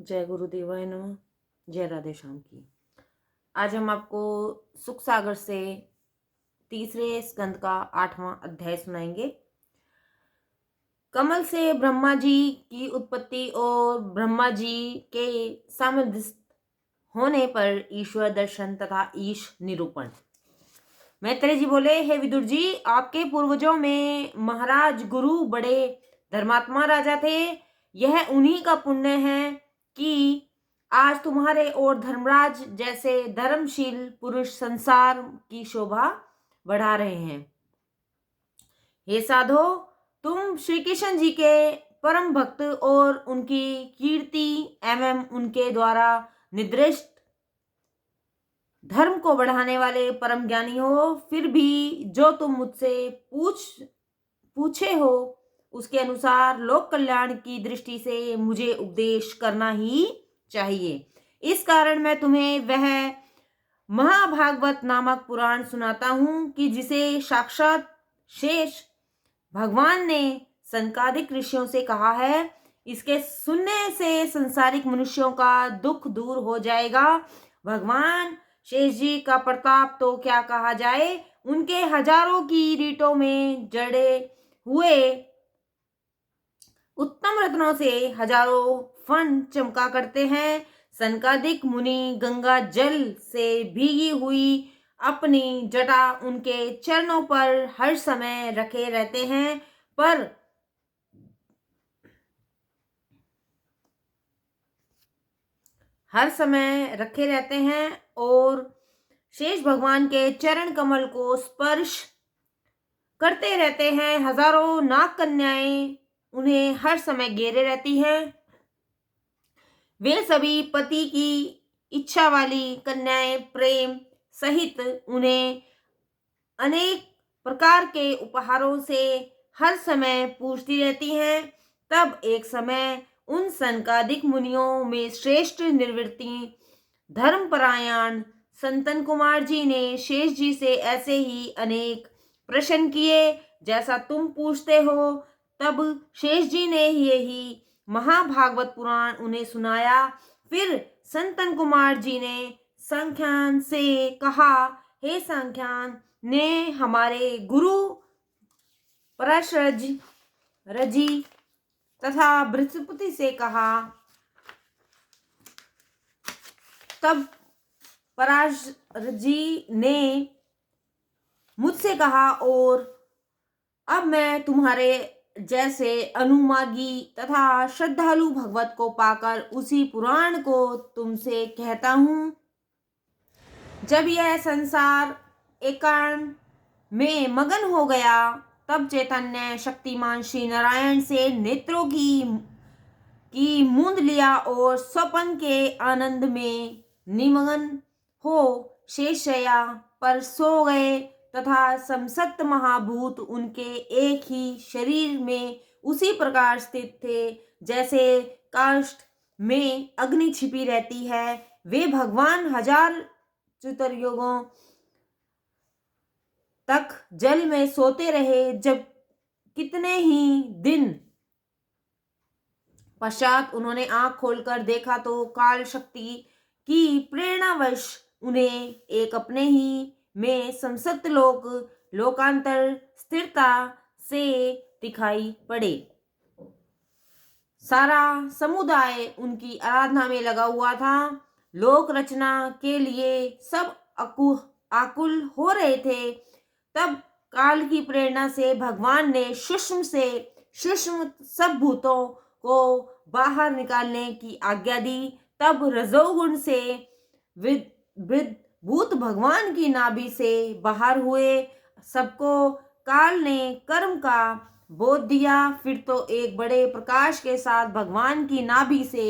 जय गुरुदेवाय नमः। जय राधे श्याम की। आज हम आपको सुख सागर से तीसरे स्कंद का 8वां अध्याय सुनाएंगे। कमल से ब्रह्मा जी की उत्पत्ति और ब्रह्मा जी के सामंजस्य होने पर ईश्वर दर्शन तथा ईश निरूपण। मैत्रेय जी बोले, हे विदुर जी, आपके पूर्वजों में महाराज गुरु बड़े धर्मात्मा राजा थे। यह उन्हीं का पुण्य है कि आज तुम्हारे और धर्मराज जैसे धर्मशील पुरुष संसार की शोभा बढ़ा रहे हैं। हे साधो, तुम श्री कृष्ण जी के परम भक्त और उनकी कीर्ति एवं उनके द्वारा निर्दिष्ट धर्म को बढ़ाने वाले परम ज्ञानी हो। फिर भी जो तुम मुझसे पूछे हो उसके अनुसार लोक कल्याण की दृष्टि से मुझे उपदेश करना ही चाहिए। इस कारण मैं तुम्हें वह महाभागवत नामक पुराण सुनाता हूं कि जिसे साक्षात शेष भगवान ने सनकादिक ऋषियों से कहा है। इसके सुनने से संसारिक मनुष्यों का दुख दूर हो जाएगा। भगवान शेष जी का प्रताप तो क्या कहा जाए। उनके हजारों की रीटों में जड़े हुए उत्तम रत्नों से हजारों फन चमका करते हैं। सनकादिक मुनि गंगा जल से भीगी हुई अपनी जटा उनके चरणों पर हर समय रखे रहते हैं। पर हर समय रखे रहते हैं और शेष भगवान के चरण कमल को स्पर्श करते रहते हैं। हजारों नाग कन्याएं उन्हें हर समय घेरे रहती हैं। वे सभी पति की इच्छा वाली कन्याएं प्रेम सहित उन्हें अनेक प्रकार के उपहारों से हर समय पूछती रहती हैं। तब एक समय उन सनकादिक मुनियों में श्रेष्ठ निर्वृत्ति धर्मपरायण संतन कुमार जी ने शेष जी से ऐसे ही अनेक प्रश्न किए जैसा तुम पूछते हो। तब शेष जी ने यही महाभागवत पुराण उन्हें सुनाया। फिर संतन कुमार जी ने संख्यान से कहा, हे संख्यान ने हमारे गुरु पराशरज रजी तथा बृहस्पति से कहा। तब पराशरजी ने मुझसे कहा, और अब मैं तुम्हारे जैसे अनुमागी तथा श्रद्धालु भगवत को पाकर उसी पुराण को तुमसे कहता हूं। जब यह संसार एकांत में मगन हो गया तब चैतन्य शक्तिमान श्री नारायण से नेत्रों की मूंद लिया और स्वपन के आनंद में निमग्न हो शेषशय्या पर सो गए तथा समस्त महाभूत उनके एक ही शरीर में उसी प्रकार स्थित थे जैसे काष्ठ में अग्नि छिपी रहती है। वे भगवान हजार चतुर्युगों तक जल में सोते रहे। जब कितने ही दिन पश्चात उन्होंने आंख खोलकर देखा तो काल शक्ति की प्रेरणावश उन्हें एक अपने ही में समस्त लोकांतर स्थिरता से दिखाई पड़े। सारा समुदाय उनकी आराधना में लगा हुआ था। लोक रचना के लिए सब आकुल हो रहे थे। तब काल की प्रेरणा से भगवान ने सूक्ष्म से सूक्ष्म सब भूतों को बाहर निकालने की आज्ञा दी। तब रजोगुण से वृद्ध भूत भगवान की नाभि से बाहर हुए। सबको काल ने कर्म का बोध दिया। फिर तो एक बड़े प्रकाश के साथ भगवान की नाभि से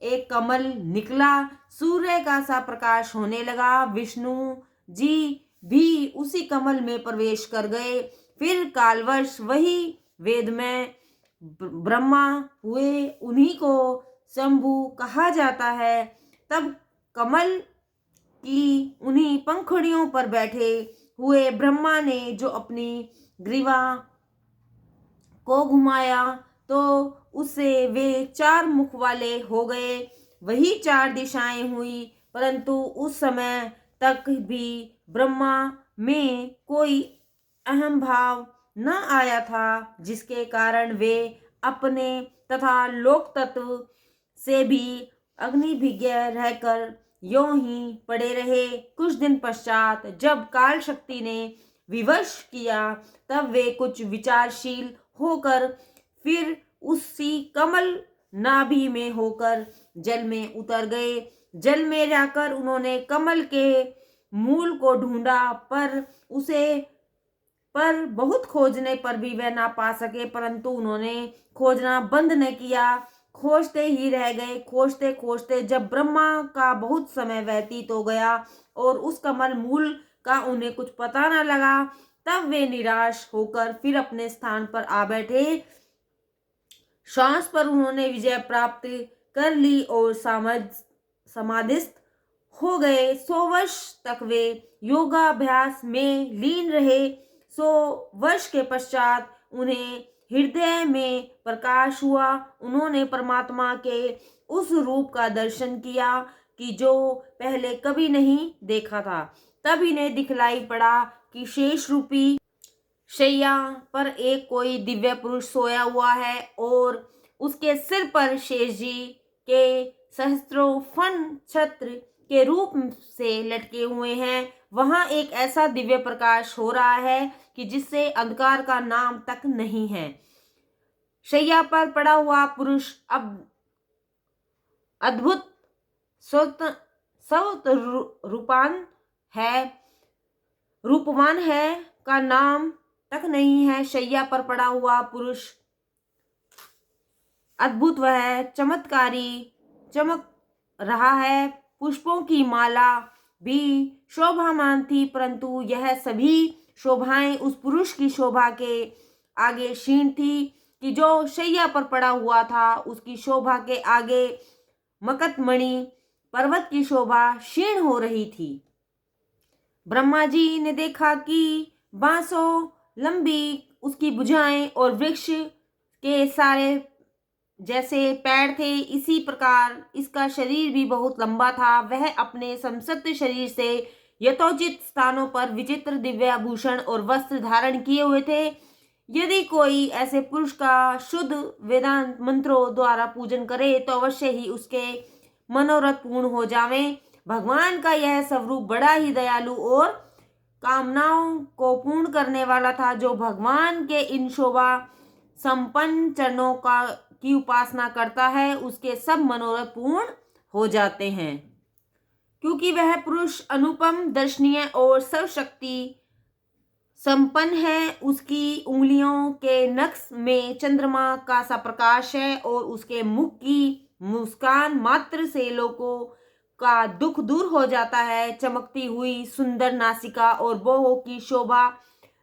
एक कमल निकला। सूर्य का सा प्रकाश होने लगा। विष्णु जी भी उसी कमल में प्रवेश कर गए। फिर कालवश वही वेद में ब्रह्मा हुए। उन्हीं को शंभु कहा जाता है। तब कमल की उन्हीं पंखुड़ियों पर बैठे हुए ब्रह्मा ने जो अपनी ग्रीवा को घुमाया तो उससे वे चार मुख वाले हो गए। वही 4 दिशाएं हुई, परंतु उस समय तक भी ब्रह्मा में कोई अहम भाव न आया था, जिसके कारण वे अपने तथा लोक तत्व से भी अग्निभिज्ञ रहकर यों ही पड़े रहे। कुछ दिन पश्चात जब काल शक्ति ने विवश किया, तब वे कुछ विचारशील होकर फिर उसी कमल नाभि में होकर जल में उतर गए। जल में जाकर उन्होंने कमल के मूल को ढूंढा, पर बहुत खोजने पर भी वह ना पा सके, परंतु उन्होंने खोजना बंद न किया, खोजते ही रह गए। खोजते खोजते जब ब्रह्मा का बहुत समय व्यतीत हो गया और उस कमल मूल का उन्हें कुछ पता न लगा, तब वे निराश होकर फिर अपने स्थान पर आ बैठे। श्वास पर उन्होंने विजय प्राप्त कर ली और समाधिस्थ हो गए। 100 वर्ष तक वे योगाभ्यास में लीन रहे। 100 वर्ष के पश्चात उन्हें हृदय में प्रकाश हुआ। उन्होंने परमात्मा के उस रूप का दर्शन किया कि जो पहले कभी नहीं देखा था। तब इन्हें दिखलाई पड़ा कि शेष रूपी शैया पर एक कोई दिव्य पुरुष सोया हुआ है और उसके सिर पर शेष जी के सहस्त्रों फन छत्र के रूप से लटके हुए हैं। वहां एक ऐसा दिव्य प्रकाश हो रहा है कि जिससे अंधकार का नाम तक नहीं है। शैया पर पड़ा हुआ पुरुष अब अद्भुत रूपवान है का नाम तक नहीं है। शैया पर पड़ा हुआ पुरुष अद्भुत वह चमत्कारी चमक रहा है। पुष्पों की माला भी शोभामान थी, परंतु यह सभी शोभाएं उस पुरुष की शोभा के आगे क्षीण थी कि जो शैया पर पड़ा हुआ था। उसकी शोभा के आगे मकतमणि पर्वत की शोभा क्षीण हो रही थी। ब्रह्मा जी ने देखा कि बांसों लंबी उसकी भुजाएं और वृक्ष के सारे जैसे पैर थे, इसी प्रकार इसका शरीर भी बहुत लंबा था। वह अपने समस्त शरीर से यथोचित स्थानों पर विचित्र दिव्य आभूषण और वस्त्र धारण किए हुए थे। यदि कोई ऐसे पुरुष का शुद्ध वेदांत मंत्रों द्वारा पूजन करे तो अवश्य ही उसके मनोरथ पूर्ण हो जावे। भगवान का यह स्वरूप बड़ा ही दयालु और कामनाओं को पूर्ण करने वाला था। जो भगवान के इन शोभा संपन्न चरणों की उपासना करता है, उसके सब मनोरथ पूर्ण हो जाते हैं, क्योंकि वह पुरुष अनुपम, दर्शनीय और सर्वशक्ति संपन्न है। उसकी उंगलियों के नक्श में चंद्रमा का सा प्रकाश है और उसके मुख की मुस्कान मात्र से लोगों का दुख दूर हो जाता है। चमकती हुई सुंदर नासिका और बाहों की शोभा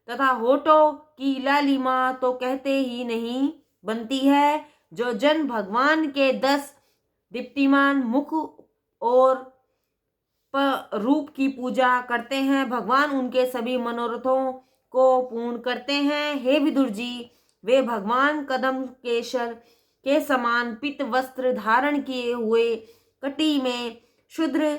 तथा होठों की लालिमा तो कहते ही नहीं बनती है। जो जन भगवान के 10 दीप्तिमान मुख और रूप की पूजा करते हैं, भगवान उनके सभी मनोरथों को पूर्ण करते हैं। हे विदुर जी, वे भगवान कदम केशर के समान पीत वस्त्र धारण किए हुए कटी में शुद्र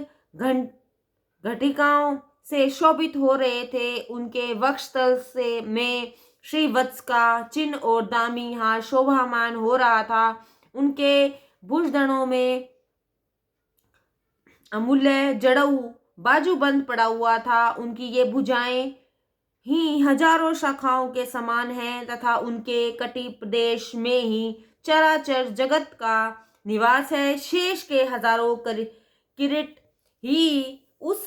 घटिकाओं से शोभित हो रहे थे। उनके वक्षस्थल से में श्रीवत्स का चिन्ह और दामी हाथ शोभामान हो रहा था। उनके भुजदड़ों में अमूल्य जड़ऊ बाजूबंद पड़ा हुआ था। उनकी ये भुजाएं ही हजारों शाखाओं के समान हैं तथा उनके कटी प्रदेश में ही चराचर जगत का निवास है। शेष के हजारों किरीट ही उस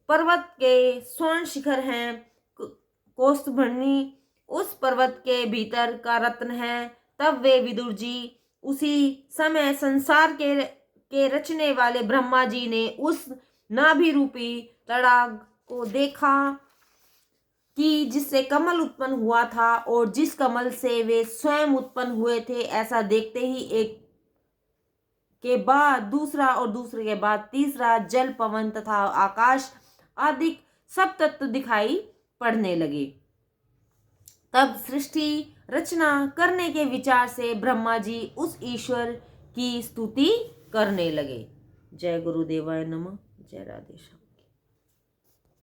पर्वत के स्वर्ण शिखर हैं। कौस्तुभमणि उस पर्वत के भीतर का रत्न है। तब वे विदुर जी उसी समय संसार के रचने वाले ब्रह्मा जी ने उस नाभि रूपी तड़ाग को देखा कि जिससे कमल उत्पन्न हुआ था और जिस कमल से वे स्वयं उत्पन्न हुए थे। ऐसा देखते ही एक के बाद दूसरा और दूसरे के बाद तीसरा जल, पवन तथा आकाश आदि सब तत्व दिखाई पड़ने लगे। तब सृष्टि रचना करने के विचार से ब्रह्मा जी उस ईश्वर की स्तुति करने लगे। जय गुरुदेवाय नमः। जय राधे श्याम।